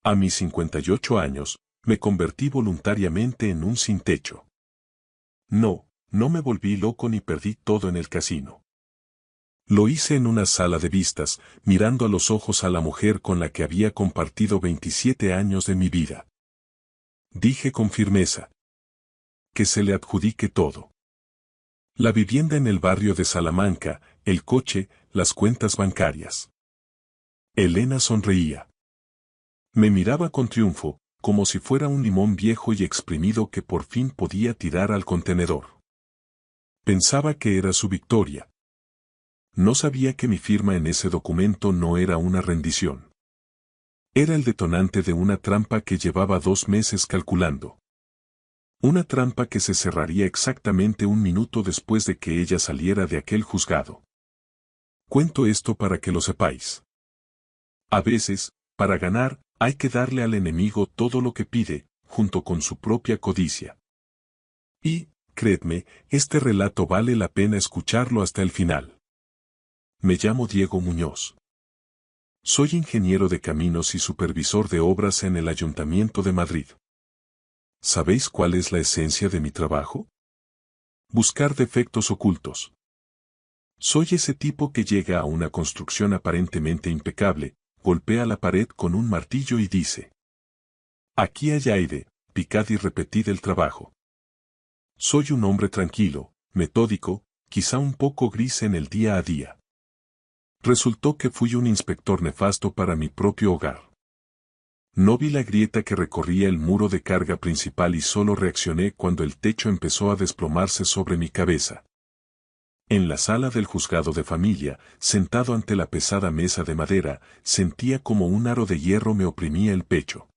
A mis 58 años, me convertí voluntariamente en un sin techo. No me volví loco ni perdí todo en el casino. Lo hice en una sala de vistas, mirando a los ojos a la mujer con la que había compartido 27 años de mi vida. Dije con firmeza: que se le adjudique todo. La vivienda en el barrio de Salamanca, el coche, las cuentas bancarias. Elena sonreía. Me miraba con triunfo, como si fuera un limón viejo y exprimido que por fin podía tirar al contenedor. Pensaba que era su victoria. No sabía que mi firma en ese documento no era una rendición. Era el detonante de una trampa que llevaba 2 meses calculando. Una trampa que se cerraría exactamente 1 minuto después de que ella saliera de aquel juzgado. Cuento esto para que lo sepáis. A veces, para ganar, hay que darle al enemigo todo lo que pide, junto con su propia codicia. Y, creedme, este relato vale la pena escucharlo hasta el final. Me llamo Diego Muñoz. Soy ingeniero de caminos y supervisor de obras en el Ayuntamiento de Madrid. ¿Sabéis cuál es la esencia de mi trabajo? Buscar defectos ocultos. Soy ese tipo que llega a una construcción aparentemente impecable, golpea la pared con un martillo y dice: aquí hay aire, picad y repetid el trabajo. Soy un hombre tranquilo, metódico, quizá un poco gris en el día a día. Resultó que fui un inspector nefasto para mi propio hogar. No vi la grieta que recorría el muro de carga principal y solo reaccioné cuando el techo empezó a desplomarse sobre mi cabeza. En la sala del juzgado de familia, sentado ante la pesada mesa de madera, sentía como un aro de hierro me oprimía el pecho.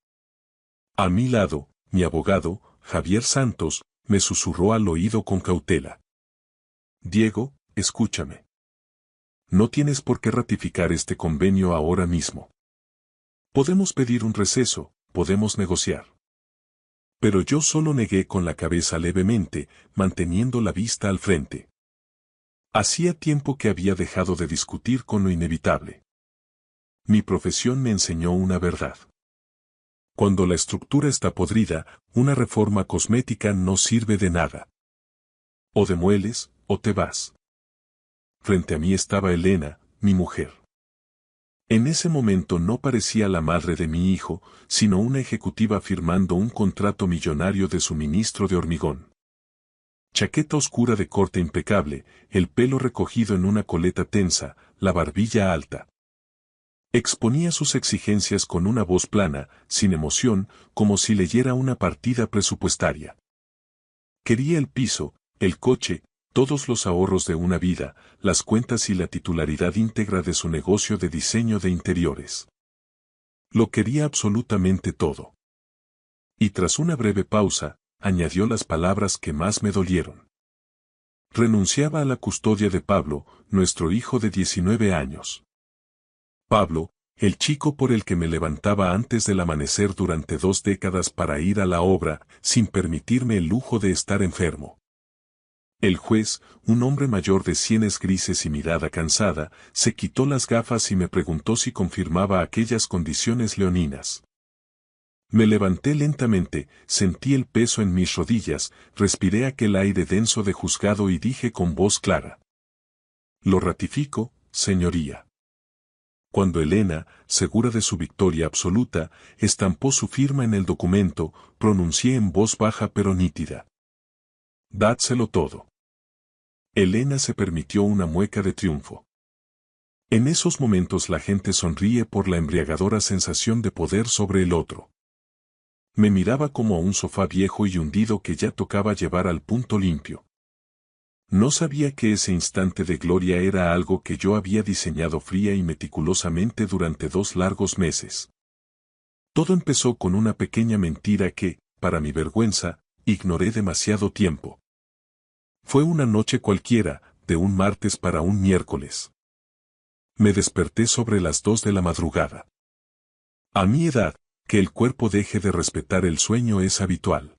A mi lado, mi abogado, Javier Santos, me susurró al oído con cautela: Diego, escúchame. No tienes por qué ratificar este convenio ahora mismo. Podemos pedir un receso, podemos negociar. Pero yo solo negué con la cabeza levemente, manteniendo la vista al frente. Hacía tiempo que había dejado de discutir con lo inevitable. Mi profesión me enseñó una verdad. Cuando la estructura está podrida, una reforma cosmética no sirve de nada. O demueles, o te vas. Frente a mí estaba Elena, mi mujer. En ese momento no parecía la madre de mi hijo, sino una ejecutiva firmando un contrato millonario de suministro de hormigón. Chaqueta oscura de corte impecable, el pelo recogido en una coleta tensa, la barbilla alta. Exponía sus exigencias con una voz plana, sin emoción, como si leyera una partida presupuestaria. Quería el piso, el coche, todos los ahorros de una vida, las cuentas y la titularidad íntegra de su negocio de diseño de interiores. Lo quería absolutamente todo. Y tras una breve pausa, añadió las palabras que más me dolieron. Renunciaba a la custodia de Pablo, nuestro hijo de 19 años. Pablo, el chico por el que me levantaba antes del amanecer durante 2 décadas para ir a la obra, sin permitirme el lujo de estar enfermo. El juez, un hombre mayor de sienes grises y mirada cansada, se quitó las gafas y me preguntó si confirmaba aquellas condiciones leoninas. Me levanté lentamente, sentí el peso en mis rodillas, respiré aquel aire denso de juzgado y dije con voz clara: lo ratifico, señoría. Cuando Elena, segura de su victoria absoluta, estampó su firma en el documento, pronuncié en voz baja pero nítida: dádselo todo. Elena se permitió una mueca de triunfo. En esos momentos la gente sonríe por la embriagadora sensación de poder sobre el otro. Me miraba como a un sofá viejo y hundido que ya tocaba llevar al punto limpio. No sabía que ese instante de gloria era algo que yo había diseñado fría y meticulosamente durante 2 largos meses. Todo empezó con una pequeña mentira que, para mi vergüenza, ignoré demasiado tiempo. Fue una noche cualquiera, de un martes para un miércoles. Me desperté sobre las 2 de la madrugada. A mi edad, que el cuerpo deje de respetar el sueño es habitual.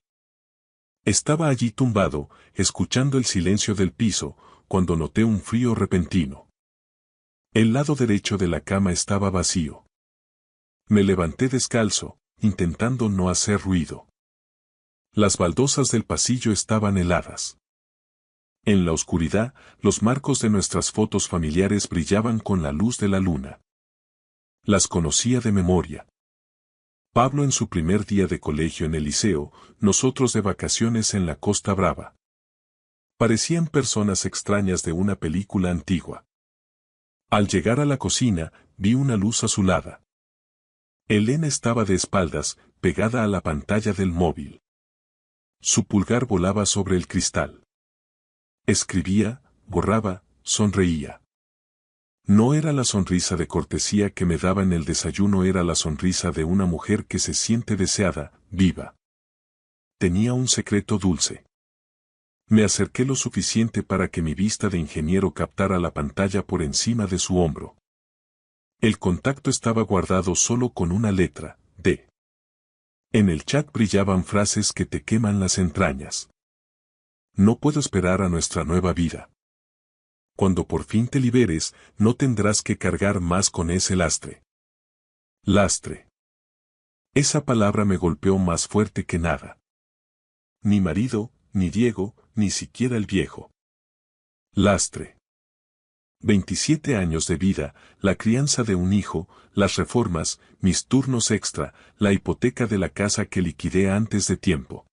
Estaba allí tumbado, escuchando el silencio del piso, cuando noté un frío repentino. El lado derecho de la cama estaba vacío. Me levanté descalzo, intentando no hacer ruido. Las baldosas del pasillo estaban heladas. En la oscuridad, los marcos de nuestras fotos familiares brillaban con la luz de la luna. Las conocía de memoria. Pablo en su primer día de colegio en el liceo, nosotros de vacaciones en la Costa Brava. Parecían personas extrañas de una película antigua. Al llegar a la cocina, vi una luz azulada. Elena estaba de espaldas, pegada a la pantalla del móvil. Su pulgar volaba sobre el cristal. Escribía, borraba, sonreía. No era la sonrisa de cortesía que me daba en el desayuno, era la sonrisa de una mujer que se siente deseada, viva. Tenía un secreto dulce. Me acerqué lo suficiente para que mi vista de ingeniero captara la pantalla por encima de su hombro. El contacto estaba guardado solo con una letra, D. En el chat brillaban frases que te queman las entrañas. No puedo esperar a nuestra nueva vida. Cuando por fin te liberes, no tendrás que cargar más con ese lastre. Lastre. Esa palabra me golpeó más fuerte que nada. Ni marido, ni Diego, ni siquiera el viejo. Lastre. 27 años de vida, la crianza de un hijo, las reformas, mis turnos extra, la hipoteca de la casa que liquidé antes de tiempo.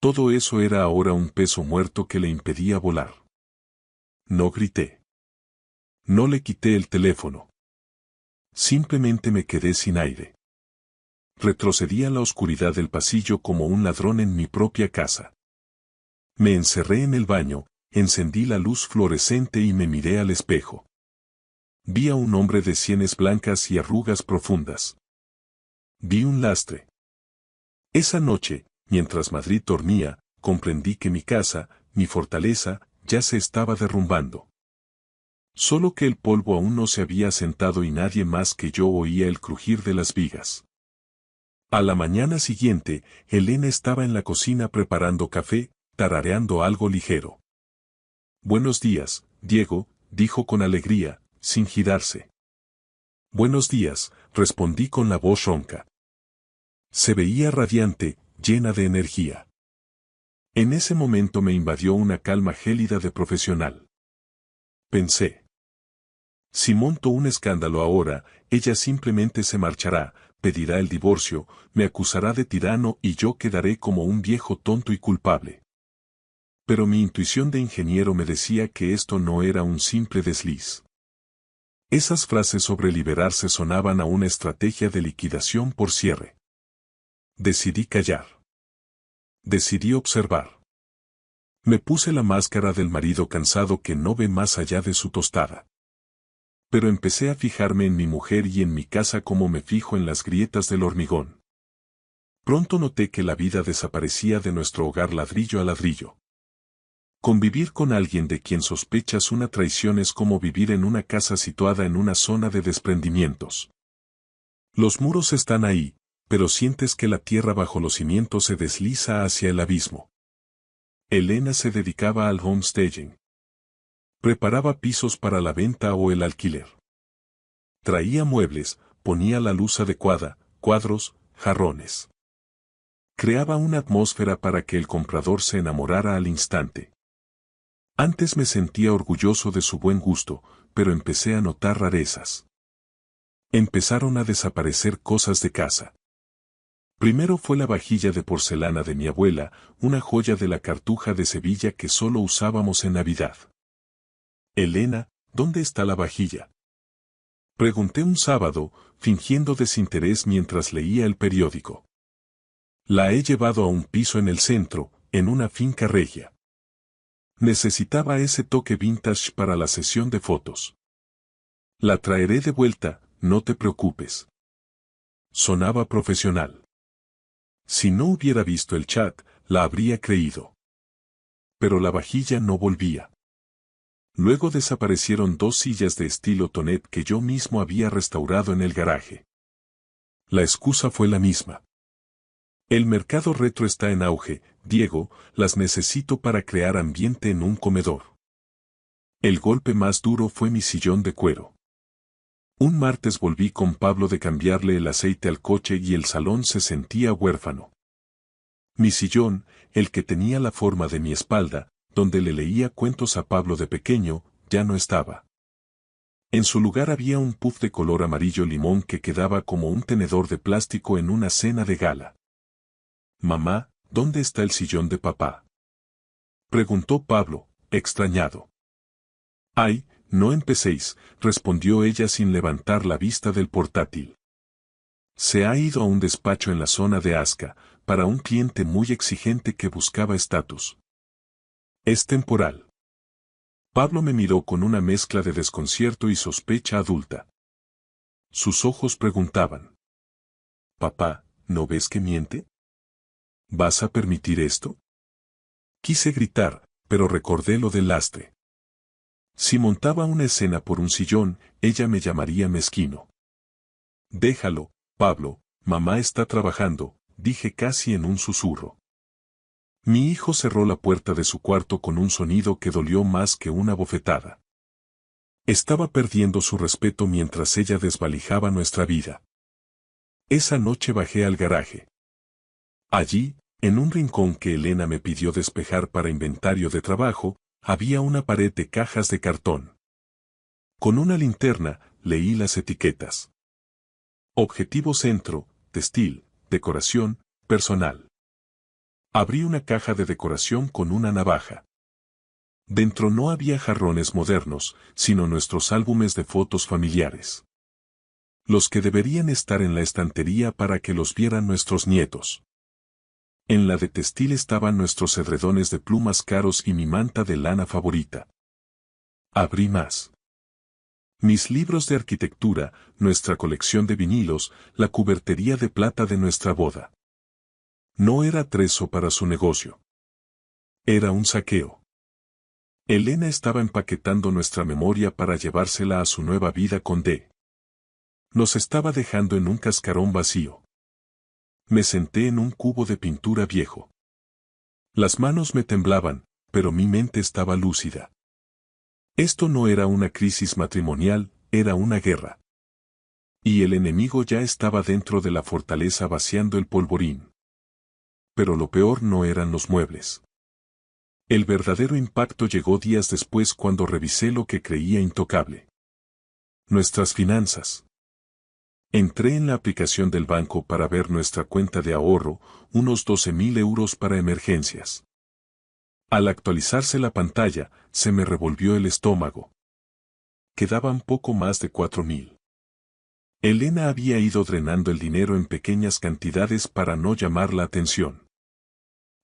Todo eso era ahora un peso muerto que le impedía volar. No grité. No le quité el teléfono. Simplemente me quedé sin aire. Retrocedí a la oscuridad del pasillo como un ladrón en mi propia casa. Me encerré en el baño, encendí la luz fluorescente y me miré al espejo. Vi a un hombre de sienes blancas y arrugas profundas. Vi un lastre. Esa noche, mientras Madrid dormía, comprendí que mi casa, mi fortaleza, ya se estaba derrumbando. Solo que el polvo aún no se había asentado y nadie más que yo oía el crujir de las vigas. A la mañana siguiente, Elena estaba en la cocina preparando café, tarareando algo ligero. Buenos días, Diego, dijo con alegría, sin girarse. Buenos días, respondí con la voz ronca. Se veía radiante, llena de energía. En ese momento me invadió una calma gélida de profesional. Pensé. Si monto un escándalo ahora, ella simplemente se marchará, pedirá el divorcio, me acusará de tirano y yo quedaré como un viejo tonto y culpable. Pero mi intuición de ingeniero me decía que esto no era un simple desliz. Esas frases sobre liberarse sonaban a una estrategia de liquidación por cierre. Decidí callar. Decidí observar. Me puse la máscara del marido cansado que no ve más allá de su tostada. Pero empecé a fijarme en mi mujer y en mi casa como me fijo en las grietas del hormigón. Pronto noté que la vida desaparecía de nuestro hogar ladrillo a ladrillo. Convivir con alguien de quien sospechas una traición es como vivir en una casa situada en una zona de desprendimientos. Los muros están ahí, pero sientes que la tierra bajo los cimientos se desliza hacia el abismo. Elena se dedicaba al homestaging. Preparaba pisos para la venta o el alquiler. Traía muebles, ponía la luz adecuada, cuadros, jarrones. Creaba una atmósfera para que el comprador se enamorara al instante. Antes me sentía orgulloso de su buen gusto, pero empecé a notar rarezas. Empezaron a desaparecer cosas de casa. Primero fue la vajilla de porcelana de mi abuela, una joya de la Cartuja de Sevilla que solo usábamos en Navidad. Elena, ¿dónde está la vajilla? Pregunté un sábado, fingiendo desinterés mientras leía el periódico. La he llevado a un piso en el centro, en una finca regia. Necesitaba ese toque vintage para la sesión de fotos. La traeré de vuelta, no te preocupes. Sonaba profesional. Si no hubiera visto el chat, la habría creído. Pero la vajilla no volvía. Luego desaparecieron 2 sillas de estilo Tonet que yo mismo había restaurado en el garaje. La excusa fue la misma. El mercado retro está en auge, Diego, las necesito para crear ambiente en un comedor. El golpe más duro fue mi sillón de cuero. Un martes volví con Pablo de cambiarle el aceite al coche y el salón se sentía huérfano. Mi sillón, el que tenía la forma de mi espalda, donde le leía cuentos a Pablo de pequeño, ya no estaba. En su lugar había un puff de color amarillo limón que quedaba como un tenedor de plástico en una cena de gala. «Mamá, ¿dónde está el sillón de papá?», preguntó Pablo, extrañado. «Ay, no empecéis», respondió ella sin levantar la vista del portátil. Se ha ido a un despacho en la zona de Asca, para un cliente muy exigente que buscaba estatus. Es temporal. Pablo me miró con una mezcla de desconcierto y sospecha adulta. Sus ojos preguntaban. «Papá, ¿no ves que miente? ¿Vas a permitir esto?». Quise gritar, pero recordé lo del lastre. Si montaba una escena por un sillón, ella me llamaría mezquino. «Déjalo, Pablo, mamá está trabajando», dije casi en un susurro. Mi hijo cerró la puerta de su cuarto con un sonido que dolió más que una bofetada. Estaba perdiendo su respeto mientras ella desvalijaba nuestra vida. Esa noche bajé al garaje. Allí, en un rincón que Elena me pidió despejar para inventario de trabajo, había una pared de cajas de cartón. Con una linterna, leí las etiquetas. Objetivo centro, textil, decoración, personal. Abrí una caja de decoración con una navaja. Dentro no había jarrones modernos, sino nuestros álbumes de fotos familiares. Los que deberían estar en la estantería para que los vieran nuestros nietos. En la de textil estaban nuestros edredones de plumas caros y mi manta de lana favorita. Abrí más. Mis libros de arquitectura, nuestra colección de vinilos, la cubertería de plata de nuestra boda. No era atrezo para su negocio. Era un saqueo. Elena estaba empaquetando nuestra memoria para llevársela a su nueva vida con D. Nos estaba dejando en un cascarón vacío. Me senté en un cubo de pintura viejo. Las manos me temblaban, pero mi mente estaba lúcida. Esto no era una crisis matrimonial, era una guerra. Y el enemigo ya estaba dentro de la fortaleza vaciando el polvorín. Pero lo peor no eran los muebles. El verdadero impacto llegó días después cuando revisé lo que creía intocable. Nuestras finanzas. Entré en la aplicación del banco para ver nuestra cuenta de ahorro, unos 12.000 euros para emergencias. Al actualizarse la pantalla, se me revolvió el estómago. Quedaban poco más de 4.000. Elena había ido drenando el dinero en pequeñas cantidades para no llamar la atención.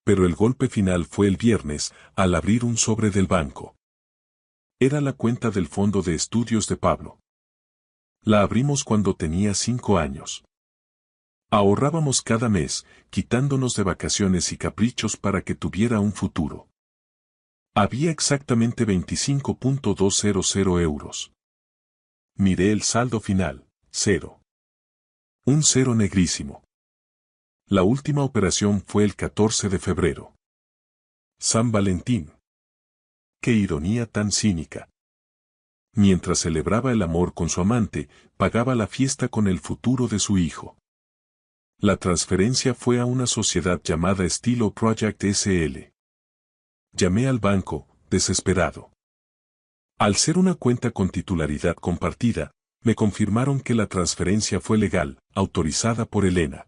Pero el golpe final fue el viernes, al abrir un sobre del banco. Era la cuenta del fondo de estudios de Pablo. La abrimos cuando tenía 5 años. Ahorrábamos cada mes, quitándonos de vacaciones y caprichos para que tuviera un futuro. Había exactamente 25.200 euros. Miré el saldo final, 0. Un cero negrísimo. La última operación fue el 14 de febrero. San Valentín. Qué ironía tan cínica. Mientras celebraba el amor con su amante, pagaba la fiesta con el futuro de su hijo. La transferencia fue a una sociedad llamada Estilo Project SL. Llamé al banco, desesperado. Al ser una cuenta con titularidad compartida, me confirmaron que la transferencia fue legal, autorizada por Elena.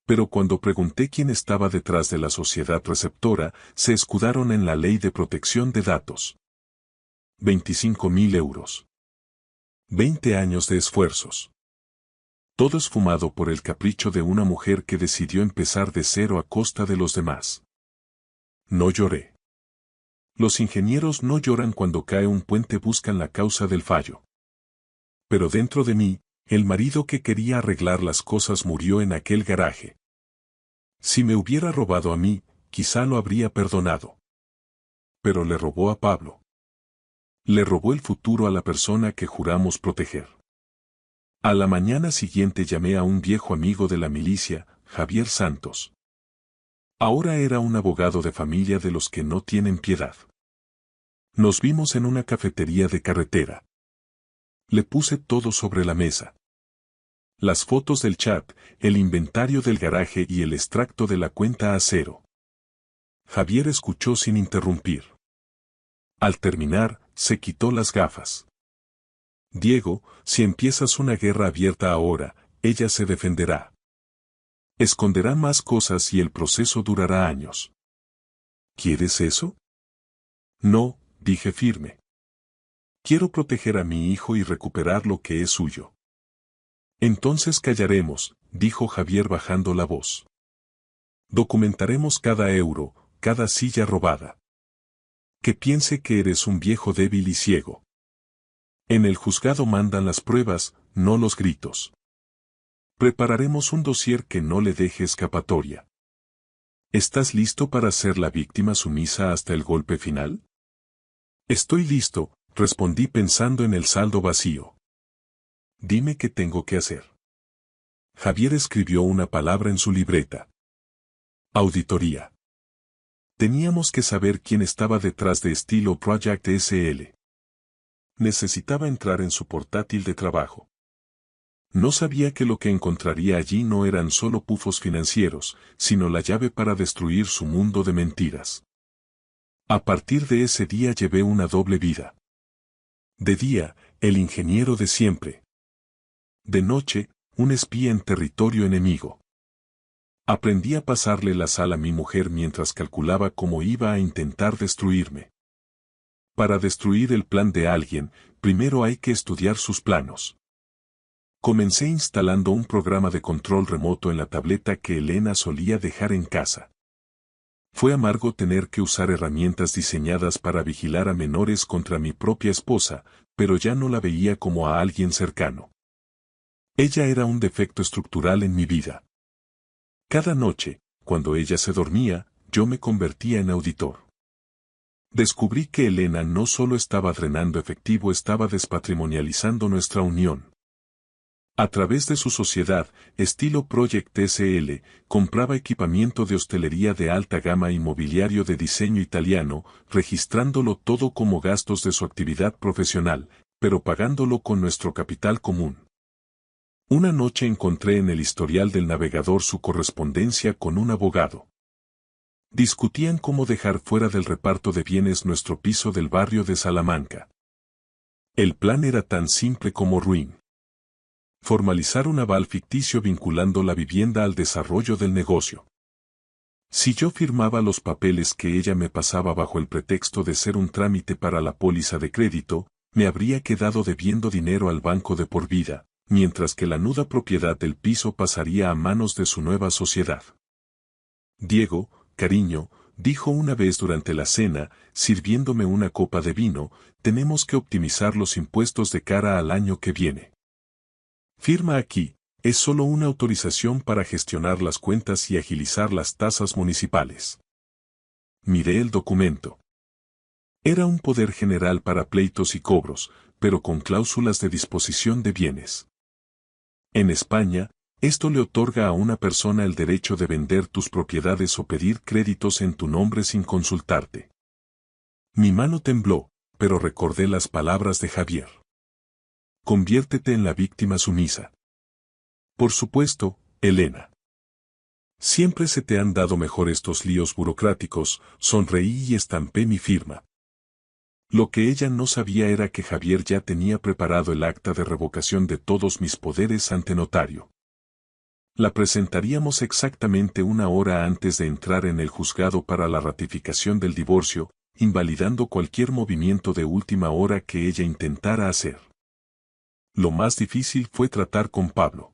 Pero cuando pregunté quién estaba detrás de la sociedad receptora, se escudaron en la Ley de Protección de Datos. 25.000 euros. 20 años de esfuerzos. Todo esfumado por el capricho de una mujer que decidió empezar de cero a costa de los demás. No lloré. Los ingenieros no lloran cuando cae un puente, buscan la causa del fallo. Pero dentro de mí, el marido que quería arreglar las cosas murió en aquel garaje. Si me hubiera robado a mí, quizá lo habría perdonado. Pero le robó a Pablo. Le robó el futuro a la persona que juramos proteger. A la mañana siguiente llamé a un viejo amigo de la milicia, Javier Santos. Ahora era un abogado de familia de los que no tienen piedad. Nos vimos en una cafetería de carretera. Le puse todo sobre la mesa. Las fotos del chat, el inventario del garaje y el extracto de la cuenta a cero. Javier escuchó sin interrumpir. Al terminar, se quitó las gafas. Diego, si empiezas una guerra abierta ahora, ella se defenderá. Esconderá más cosas y el proceso durará años. ¿Quieres eso? No, dije firme. Quiero proteger a mi hijo y recuperar lo que es suyo. Entonces callaremos, dijo Javier bajando la voz. Documentaremos cada euro, cada silla robada. Que piense que eres un viejo débil y ciego. En el juzgado mandan las pruebas, no los gritos. Prepararemos un dossier que no le deje escapatoria. ¿Estás listo para ser la víctima sumisa hasta el golpe final? Estoy listo, respondí pensando en el saldo vacío. Dime qué tengo que hacer. Javier escribió una palabra en su libreta. Auditoría. Teníamos que saber quién estaba detrás de Estilo Project SL. Necesitaba entrar en su portátil de trabajo. No sabía que lo que encontraría allí no eran solo pufos financieros, sino la llave para destruir su mundo de mentiras. A partir de ese día llevé una doble vida. De día, el ingeniero de siempre. De noche, un espía en territorio enemigo. Aprendí a pasarle la sal a mi mujer mientras calculaba cómo iba a intentar destruirme. Para destruir el plan de alguien, primero hay que estudiar sus planos. Comencé instalando un programa de control remoto en la tableta que Elena solía dejar en casa. Fue amargo tener que usar herramientas diseñadas para vigilar a menores contra mi propia esposa, pero ya no la veía como a alguien cercano. Ella era un defecto estructural en mi vida. Cada noche, cuando ella se dormía, yo me convertía en auditor. Descubrí que Elena no solo estaba drenando efectivo, estaba despatrimonializando nuestra unión. A través de su sociedad, Estilo Project SL, compraba equipamiento de hostelería de alta gama y mobiliario de diseño italiano, registrándolo todo como gastos de su actividad profesional, pero pagándolo con nuestro capital común. Una noche encontré en el historial del navegador su correspondencia con un abogado. Discutían cómo dejar fuera del reparto de bienes nuestro piso del barrio de Salamanca. El plan era tan simple como ruin. Formalizar un aval ficticio vinculando la vivienda al desarrollo del negocio. Si yo firmaba los papeles que ella me pasaba bajo el pretexto de ser un trámite para la póliza de crédito, me habría quedado debiendo dinero al banco de por vida, mientras que la nuda propiedad del piso pasaría a manos de su nueva sociedad. Diego, cariño, dijo una vez durante la cena, sirviéndome una copa de vino, tenemos que optimizar los impuestos de cara al año que viene. Firma aquí, es solo una autorización para gestionar las cuentas y agilizar las tasas municipales. Miré el documento. Era un poder general para pleitos y cobros, pero con cláusulas de disposición de bienes. En España, esto le otorga a una persona el derecho de vender tus propiedades o pedir créditos en tu nombre sin consultarte. Mi mano tembló, pero recordé las palabras de Javier. Conviértete en la víctima sumisa. Por supuesto, Elena. Siempre se te han dado mejor estos líos burocráticos, sonreí y estampé mi firma. Lo que ella no sabía era que Javier ya tenía preparado el acta de revocación de todos mis poderes ante notario. La presentaríamos exactamente una hora antes de entrar en el juzgado para la ratificación del divorcio, invalidando cualquier movimiento de última hora que ella intentara hacer. Lo más difícil fue tratar con Pablo.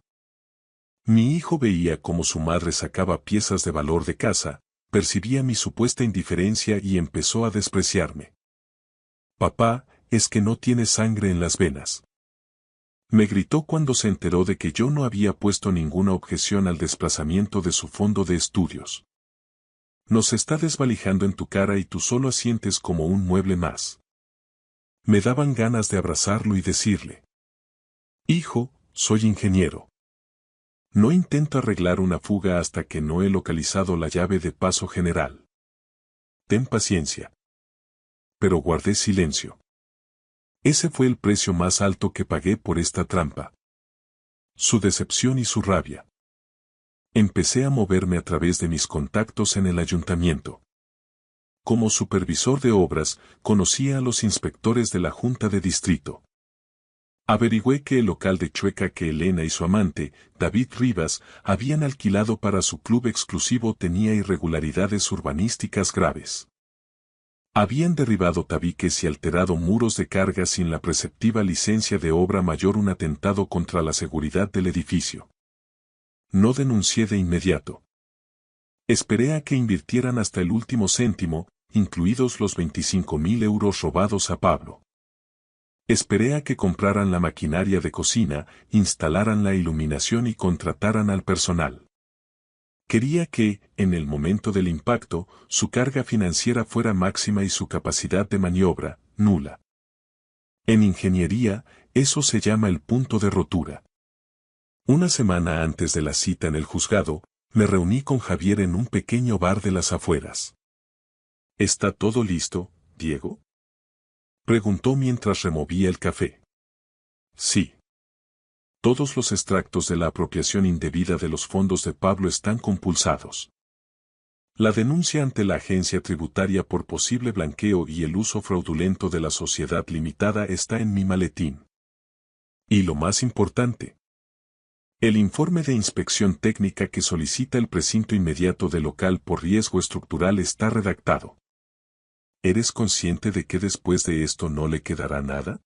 Mi hijo veía cómo su madre sacaba piezas de valor de casa, percibía mi supuesta indiferencia y empezó a despreciarme. Papá, es que no tienes sangre en las venas. Me gritó cuando se enteró de que yo no había puesto ninguna objeción al desplazamiento de su fondo de estudios. Nos está desvalijando en tu cara y tú solo asientes como un mueble más. Me daban ganas de abrazarlo y decirle: Hijo, soy ingeniero. No intento arreglar una fuga hasta que no he localizado la llave de paso general. Ten paciencia. Pero guardé silencio. Ese fue el precio más alto que pagué por esta trampa. Su decepción y su rabia. Empecé a moverme a través de mis contactos en el ayuntamiento. Como supervisor de obras, conocía a los inspectores de la Junta de Distrito. Averigüé que el local de Chueca que Elena y su amante, David Rivas, habían alquilado para su club exclusivo tenía irregularidades urbanísticas graves. Habían derribado tabiques y alterado muros de carga sin la preceptiva licencia de obra mayor, un atentado contra la seguridad del edificio. No denuncié de inmediato. Esperé a que invirtieran hasta el último céntimo, incluidos los 25.000 euros robados a Pablo. Esperé a que compraran la maquinaria de cocina, instalaran la iluminación y contrataran al personal. Quería que, en el momento del impacto, su carga financiera fuera máxima y su capacidad de maniobra, nula. En ingeniería, eso se llama el punto de rotura. Una semana antes de la cita en el juzgado, me reuní con Javier en un pequeño bar de las afueras. ¿Está todo listo, Diego?, preguntó mientras removía el café. Sí. Todos los extractos de la apropiación indebida de los fondos de Pablo están compulsados. La denuncia ante la agencia tributaria por posible blanqueo y el uso fraudulento de la sociedad limitada está en mi maletín. Y lo más importante, el informe de inspección técnica que solicita el precinto inmediato del local por riesgo estructural está redactado. ¿Eres consciente de que después de esto no le quedará nada?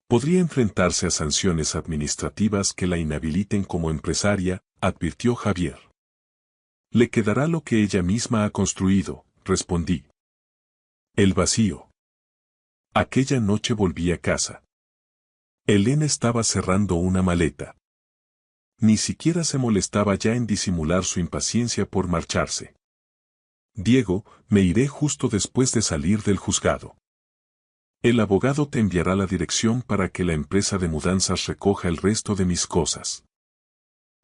Podría enfrentarse a sanciones administrativas que la inhabiliten como empresaria, advirtió Javier. Le quedará lo que ella misma ha construido, respondí. El vacío. Aquella noche volví a casa. Elena estaba cerrando una maleta. Ni siquiera se molestaba ya en disimular su impaciencia por marcharse. Diego, me iré justo después de salir del juzgado. El abogado te enviará la dirección para que la empresa de mudanzas recoja el resto de mis cosas.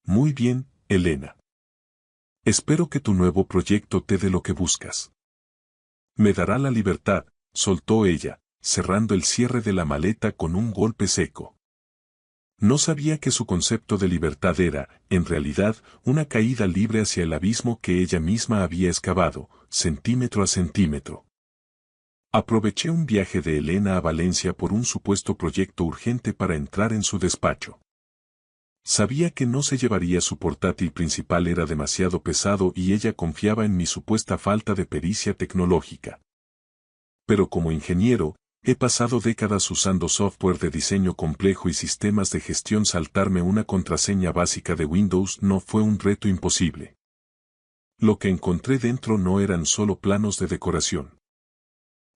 Muy bien, Elena. Espero que tu nuevo proyecto te dé lo que buscas. Me dará la libertad, soltó ella, cerrando el cierre de la maleta con un golpe seco. No sabía que su concepto de libertad era, en realidad, una caída libre hacia el abismo que ella misma había excavado, centímetro a centímetro. Aproveché un viaje de Elena a Valencia por un supuesto proyecto urgente para entrar en su despacho. Sabía que no se llevaría su portátil principal, era demasiado pesado y ella confiaba en mi supuesta falta de pericia tecnológica. Pero como ingeniero, he pasado décadas usando software de diseño complejo y sistemas de gestión. Saltarme una contraseña básica de Windows no fue un reto imposible. Lo que encontré dentro no eran solo planos de decoración.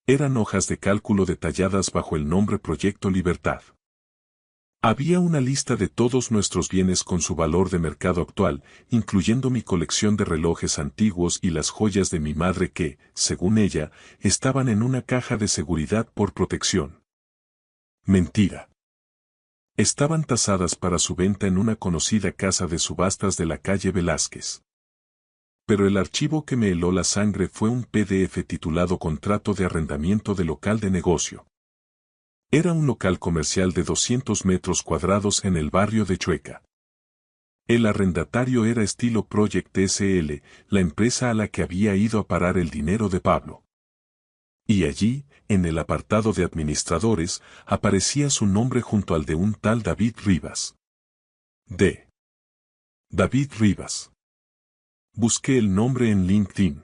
Eran hojas de cálculo detalladas bajo el nombre Proyecto Libertad. Había una lista de todos nuestros bienes con su valor de mercado actual, incluyendo mi colección de relojes antiguos y las joyas de mi madre que, según ella, estaban en una caja de seguridad por protección. Mentira. Estaban tasadas para su venta en una conocida casa de subastas de la calle Velázquez. Pero el archivo que me heló la sangre fue un PDF titulado Contrato de arrendamiento de local de negocio. Era un local comercial de 200 metros cuadrados en el barrio de Chueca. El arrendatario era Estilo Project SL, la empresa a la que había ido a parar el dinero de Pablo. Y allí, en el apartado de administradores, aparecía su nombre junto al de un tal David Rivas. David Rivas. Busqué el nombre en LinkedIn.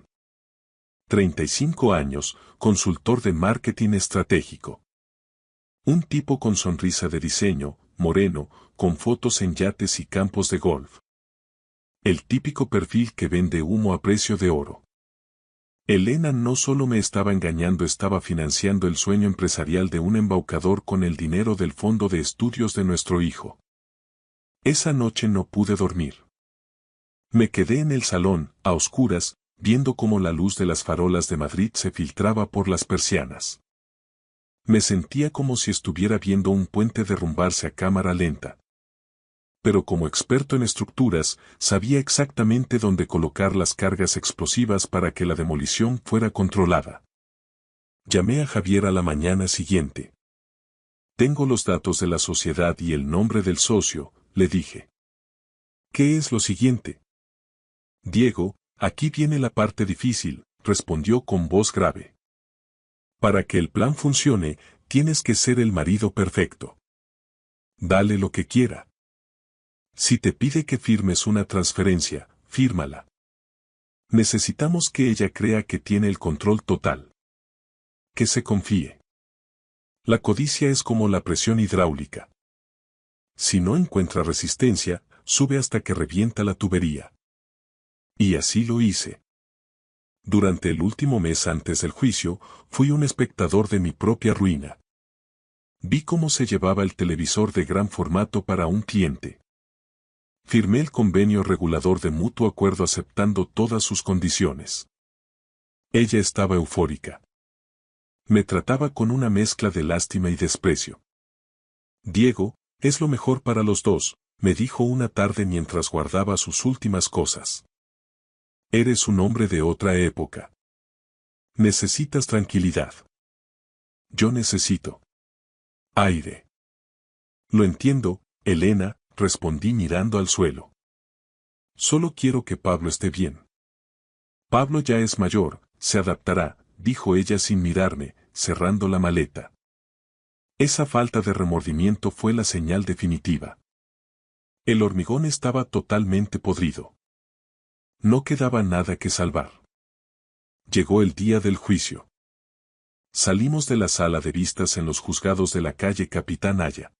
35 años, consultor de marketing estratégico. Un tipo con sonrisa de diseño, moreno, con fotos en yates y campos de golf. El típico perfil que vende humo a precio de oro. Elena no solo me estaba engañando, estaba financiando el sueño empresarial de un embaucador con el dinero del fondo de estudios de nuestro hijo. Esa noche no pude dormir. Me quedé en el salón, a oscuras, viendo cómo la luz de las farolas de Madrid se filtraba por las persianas. Me sentía como si estuviera viendo un puente derrumbarse a cámara lenta. Pero como experto en estructuras, sabía exactamente dónde colocar las cargas explosivas para que la demolición fuera controlada. Llamé a Javier a la mañana siguiente. Tengo los datos de la sociedad y el nombre del socio, le dije. ¿Qué es lo siguiente? Diego, aquí viene la parte difícil, respondió con voz grave. Para que el plan funcione, tienes que ser el marido perfecto. Dale lo que quiera. Si te pide que firmes una transferencia, fírmala. Necesitamos que ella crea que tiene el control total. Que se confíe. La codicia es como la presión hidráulica. Si no encuentra resistencia, sube hasta que revienta la tubería. Y así lo hice. Durante el último mes antes del juicio, fui un espectador de mi propia ruina. Vi cómo se llevaba el televisor de gran formato para un cliente. Firmé el convenio regulador de mutuo acuerdo aceptando todas sus condiciones. Ella estaba eufórica. Me trataba con una mezcla de lástima y desprecio. Diego, es lo mejor para los dos, me dijo una tarde mientras guardaba sus últimas cosas. Eres un hombre de otra época. Necesitas tranquilidad. Yo necesito aire. Lo entiendo, Elena, respondí mirando al suelo. Solo quiero que Pablo esté bien. Pablo ya es mayor, se adaptará, dijo ella sin mirarme, cerrando la maleta. Esa falta de remordimiento fue la señal definitiva. El hormigón estaba totalmente podrido. No quedaba nada que salvar. Llegó el día del juicio. Salimos de la sala de vistas en los juzgados de la calle Capitán Aya.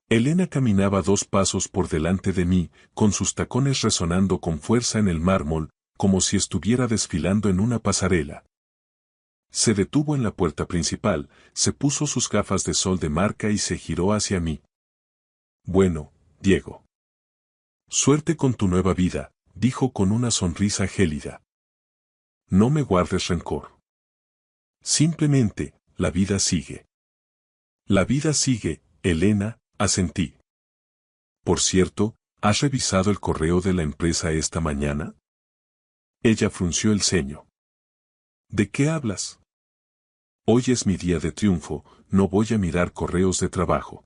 Elena caminaba 2 pasos por delante de mí, con sus tacones resonando con fuerza en el mármol, como si estuviera desfilando en una pasarela. Se detuvo en la puerta principal, se puso sus gafas de sol de marca y se giró hacia mí. Bueno, Diego. Suerte con tu nueva vida, dijo con una sonrisa gélida. No me guardes rencor. Simplemente, la vida sigue. La vida sigue, Elena, asentí. Por cierto, ¿has revisado el correo de la empresa esta mañana? Ella frunció el ceño. ¿De qué hablas? Hoy es mi día de triunfo, no voy a mirar correos de trabajo.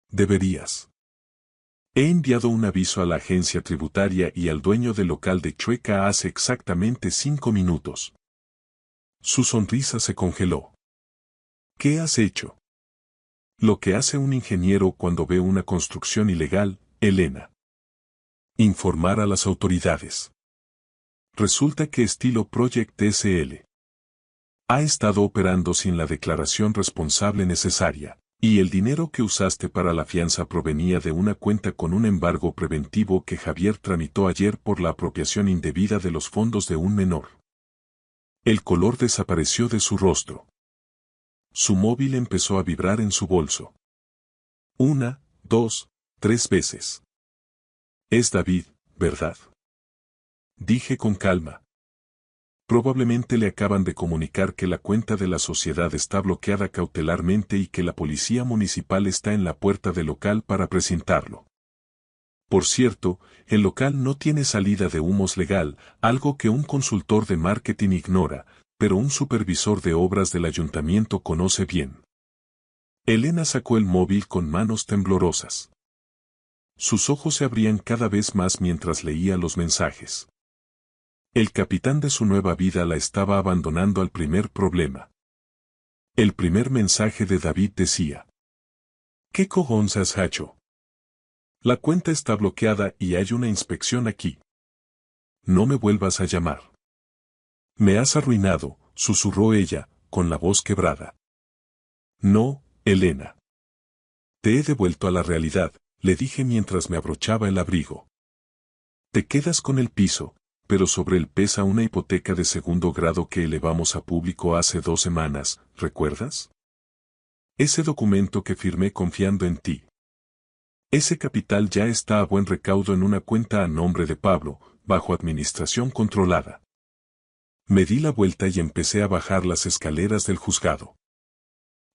Deberías. He enviado un aviso a la agencia tributaria y al dueño del local de Chueca hace exactamente 5 minutos. Su sonrisa se congeló. ¿Qué has hecho? Lo que hace un ingeniero cuando ve una construcción ilegal, Elena. Informar a las autoridades. Resulta que Estilo Project SL ha estado operando sin la declaración responsable necesaria, y el dinero que usaste para la fianza provenía de una cuenta con un embargo preventivo que Javier tramitó ayer por la apropiación indebida de los fondos de un menor. El color desapareció de su rostro. Su móvil empezó a vibrar en su bolso. 1, 2, 3 veces. Es David, ¿verdad? Dije con calma. Probablemente le acaban de comunicar que la cuenta de la sociedad está bloqueada cautelarmente y que la policía municipal está en la puerta del local para precintarlo. Por cierto, el local no tiene salida de humos legal, algo que un consultor de marketing ignora, pero un supervisor de obras del ayuntamiento conoce bien. Elena sacó el móvil con manos temblorosas. Sus ojos se abrían cada vez más mientras leía los mensajes. El capitán de su nueva vida la estaba abandonando al primer problema. El primer mensaje de David decía: ¿Qué cojones has hecho? La cuenta está bloqueada y hay una inspección aquí. No me vuelvas a llamar. Me has arruinado, susurró ella, con la voz quebrada. No, Elena. Te he devuelto a la realidad, le dije mientras me abrochaba el abrigo. Te quedas con el piso, pero sobre él pesa una hipoteca de segundo grado que elevamos a público hace 2 semanas, ¿recuerdas? Ese documento que firmé confiando en ti. Ese capital ya está a buen recaudo en una cuenta a nombre de Pablo, bajo administración controlada. Me di la vuelta y empecé a bajar las escaleras del juzgado.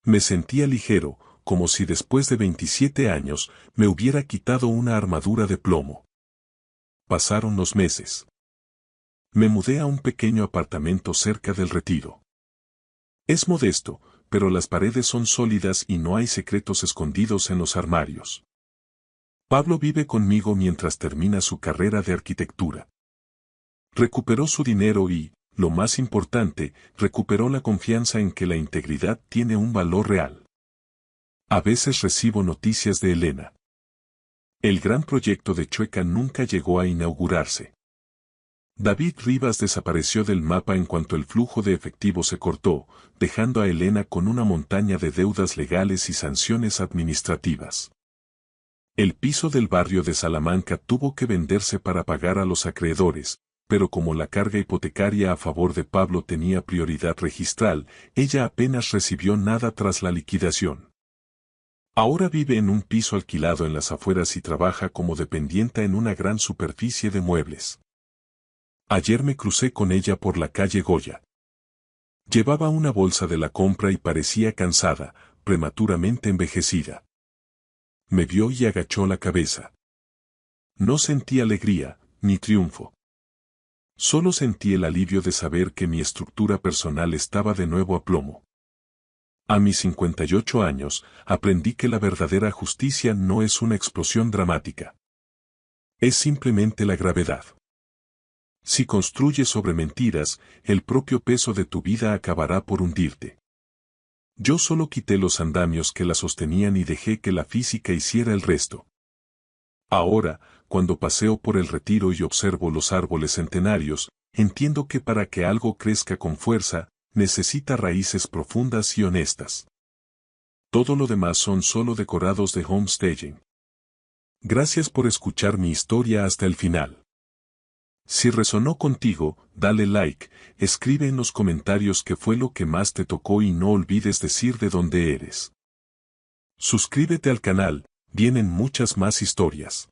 Me sentía ligero, como si después de 27 años me hubiera quitado una armadura de plomo. Pasaron los meses. Me mudé a un pequeño apartamento cerca del Retiro. Es modesto, pero las paredes son sólidas y no hay secretos escondidos en los armarios. Pablo vive conmigo mientras termina su carrera de arquitectura. Recuperó su dinero y, lo más importante, recuperó la confianza en que la integridad tiene un valor real. A veces recibo noticias de Elena. El gran proyecto de Chueca nunca llegó a inaugurarse. David Rivas desapareció del mapa en cuanto el flujo de efectivo se cortó, dejando a Elena con una montaña de deudas legales y sanciones administrativas. El piso del barrio de Salamanca tuvo que venderse para pagar a los acreedores, pero como la carga hipotecaria a favor de Pablo tenía prioridad registral, ella apenas recibió nada tras la liquidación. Ahora vive en un piso alquilado en las afueras y trabaja como dependienta en una gran superficie de muebles. Ayer me crucé con ella por la calle Goya. Llevaba una bolsa de la compra y parecía cansada, prematuramente envejecida. Me vio y agachó la cabeza. No sentí alegría, ni triunfo. Solo sentí el alivio de saber que mi estructura personal estaba de nuevo a plomo. A mis 58 años, aprendí que la verdadera justicia no es una explosión dramática. Es simplemente la gravedad. Si construyes sobre mentiras, el propio peso de tu vida acabará por hundirte. Yo solo quité los andamios que la sostenían y dejé que la física hiciera el resto. Ahora, cuando paseo por el Retiro y observo los árboles centenarios, entiendo que para que algo crezca con fuerza, necesita raíces profundas y honestas. Todo lo demás son solo decorados de homestaging. Gracias por escuchar mi historia hasta el final. Si resonó contigo, dale like, escribe en los comentarios qué fue lo que más te tocó y no olvides decir de dónde eres. Suscríbete al canal, vienen muchas más historias.